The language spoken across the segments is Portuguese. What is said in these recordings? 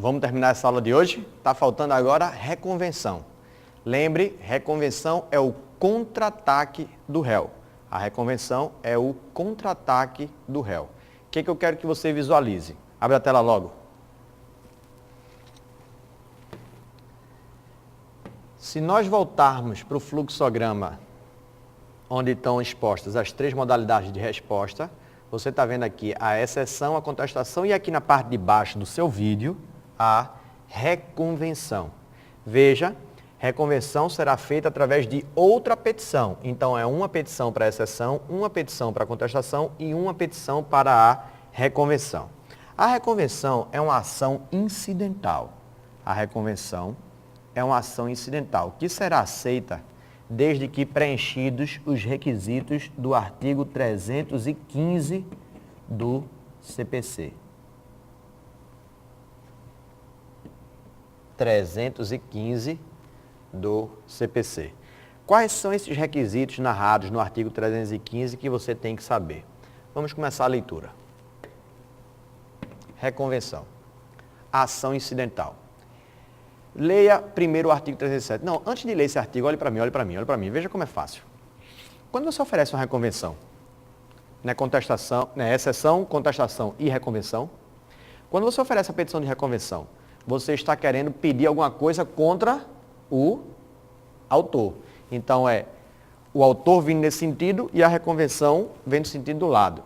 Vamos terminar essa aula de hoje? Está faltando agora reconvenção. Lembre, reconvenção é o contra-ataque do réu. A reconvenção é o contra-ataque do réu. O que eu quero que você visualize? Abre a tela logo. Se nós voltarmos para o fluxograma, onde estão expostas as três modalidades de resposta, você está vendo aqui a exceção, a contestação e aqui na parte de baixo do seu vídeo, a reconvenção. Veja, reconvenção será feita através de outra petição. Então, é uma petição para a exceção, uma petição para a contestação e uma petição para a reconvenção. A reconvenção é uma ação incidental. A reconvenção é uma ação incidental que será aceita desde que preenchidos os requisitos do artigo 315 do CPC. 315 do CPC. Quais são esses requisitos narrados no artigo 315 que você tem que saber? Vamos começar a leitura. Reconvenção. Ação incidental. Leia primeiro o artigo 307. Não, antes de ler esse artigo, olhe para mim. Veja como é fácil. Quando você oferece uma reconvenção, né, contestação, né, exceção, contestação e reconvenção, quando você oferece a petição de reconvenção, você está querendo pedir alguma coisa contra o autor. Então, o autor vindo nesse sentido e a reconvenção vem no sentido do lado.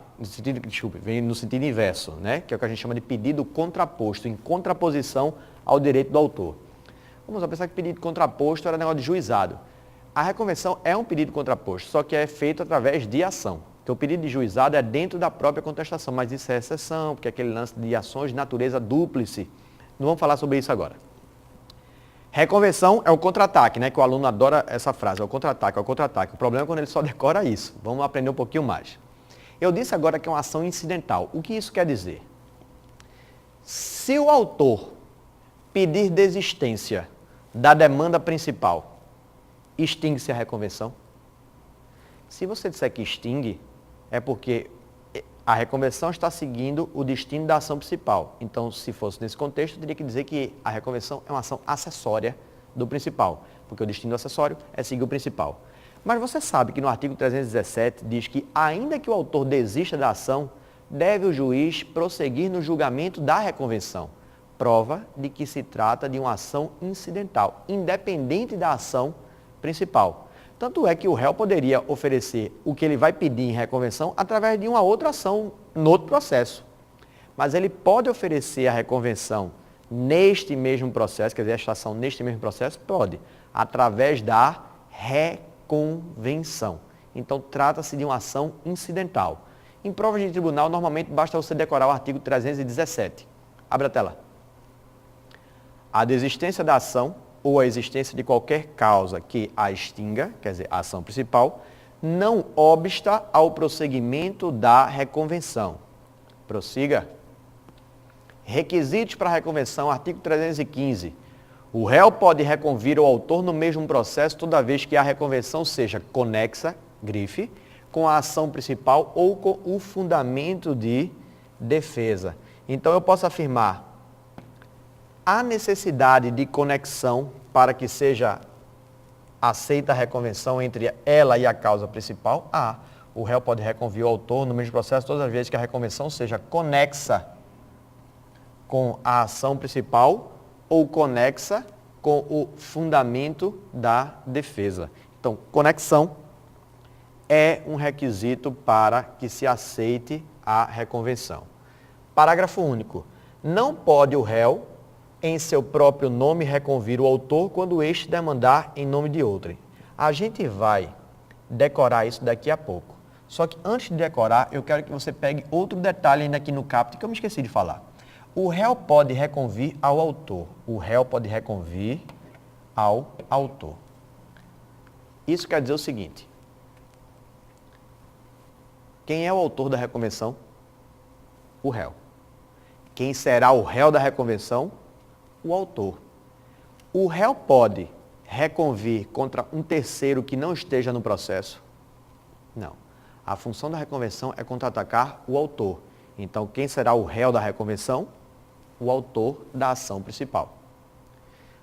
Vem no sentido inverso, né? Que é o que a gente chama de pedido contraposto, em contraposição ao direito do autor. Vamos pensar que pedido contraposto era negócio de juizado. A reconvenção é um pedido contraposto, só que é feito através de ação. Então, o pedido de juizado é dentro da própria contestação, mas isso é exceção, porque é aquele lance de ações de natureza dúplice. Não vamos falar sobre isso agora. Reconvenção é o contra-ataque, né? Que o aluno adora essa frase, é o contra-ataque, é o contra-ataque. O problema é quando ele só decora isso. Vamos aprender um pouquinho mais. Eu disse agora que é uma ação incidental. O que isso quer dizer? Se o autor pedir desistência da demanda principal, extingue-se a reconvenção? Se você disser que extingue, é porque a reconvenção está seguindo o destino da ação principal. Então, se fosse nesse contexto, eu teria que dizer que a reconvenção é uma ação acessória do principal, porque o destino do acessório é seguir o principal. Mas você sabe que no artigo 317 diz que, ainda que o autor desista da ação, deve o juiz prosseguir no julgamento da reconvenção. Prova de que se trata de uma ação incidental, independente da ação principal. Tanto é que o réu poderia oferecer o que ele vai pedir em reconvenção através de uma outra ação, no outro processo. Mas ele pode oferecer a reconvenção neste mesmo processo, quer dizer, esta ação neste mesmo processo, pode, através da reconvenção. Então, trata-se de uma ação incidental. Em provas de tribunal, normalmente basta você decorar o artigo 317. Abre a tela. A desistência da ação ou a existência de qualquer causa que a extinga, quer dizer, a ação principal, não obsta ao prosseguimento da reconvenção. Prossiga. Requisitos para a reconvenção, artigo 315. O réu pode reconvir o autor no mesmo processo toda vez que a reconvenção seja conexa, grife, com a ação principal ou com o fundamento de defesa. Então, eu posso afirmar a necessidade de conexão para que seja aceita a reconvenção entre ela e a causa principal? O réu pode reconvir o autor no mesmo processo todas as vezes que a reconvenção seja conexa com a ação principal ou conexa com o fundamento da defesa. Então, conexão é um requisito para que se aceite a reconvenção. Parágrafo único. Não pode o réu, em seu próprio nome, reconvir o autor quando este demandar em nome de outrem. A gente vai decorar isso daqui a pouco. Só que antes de decorar, eu quero que você pegue outro detalhe ainda aqui no caput que eu me esqueci de falar. O réu pode reconvir ao autor. O réu pode reconvir ao autor. Isso quer dizer o seguinte. Quem é o autor da reconvenção? O réu. Quem será o réu da reconvenção? O autor. O réu pode reconvir contra um terceiro que não esteja no processo? Não. A função da reconvenção é contra-atacar o autor. Então, quem será o réu da reconvenção? o autor da ação principal.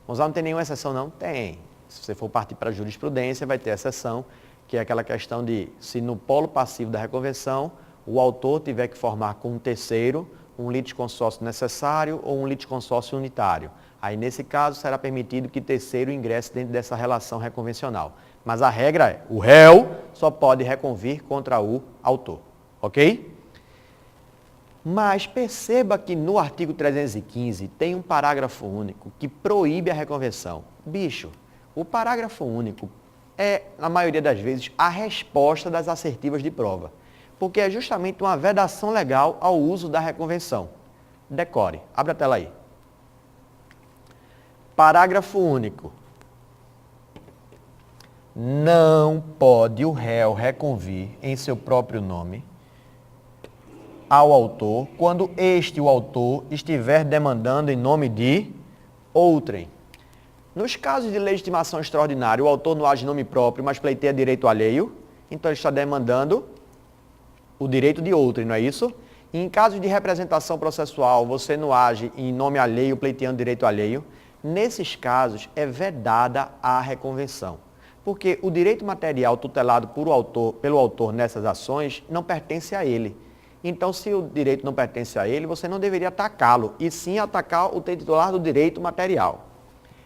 Mas não tem nenhuma exceção não? Tem. Se você for partir para a jurisprudência, vai ter exceção, que é aquela questão de se no polo passivo da reconvenção, o autor tiver que formar com um terceiro um litisconsórcio necessário ou um litisconsórcio unitário. Aí, nesse caso, será permitido que terceiro ingresse dentro dessa relação reconvencional. Mas a regra é, o réu só pode reconvir contra o autor. Ok? Mas perceba que no artigo 315 tem um parágrafo único que proíbe a reconvenção. Bicho, o parágrafo único é, na maioria das vezes, a resposta das assertivas de prova. Porque é justamente uma vedação legal ao uso da reconvenção. Decore. Abre a tela aí. Parágrafo único. Não pode o réu reconvir em seu próprio nome ao autor, quando este, o autor, estiver demandando em nome de outrem. Nos casos de legitimação extraordinária, o autor não age em nome próprio, mas pleiteia direito alheio, então ele está demandando o direito de outrem, não é isso? E em casos de representação processual, você não age em nome alheio, pleiteando direito alheio. Nesses casos, é vedada a reconvenção. Porque o direito material tutelado pelo autor nessas ações não pertence a ele. Então, se o direito não pertence a ele, você não deveria atacá-lo, e sim atacar o titular do direito material.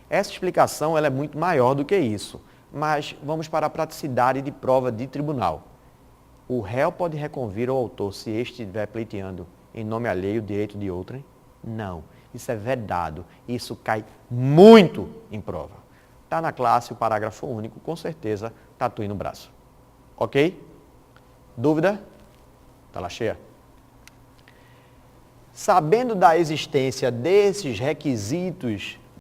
Essa explicação ela é muito maior do que isso, mas vamos para a praticidade de prova de tribunal. O réu pode reconvir ao autor se este estiver pleiteando em nome alheio o direito de outrem? Não, isso é vedado, isso cai muito em prova. Está na classe o parágrafo único, com certeza tatue no braço. Ok? Dúvida? Está lá cheia? Sabendo da existência desses requisitos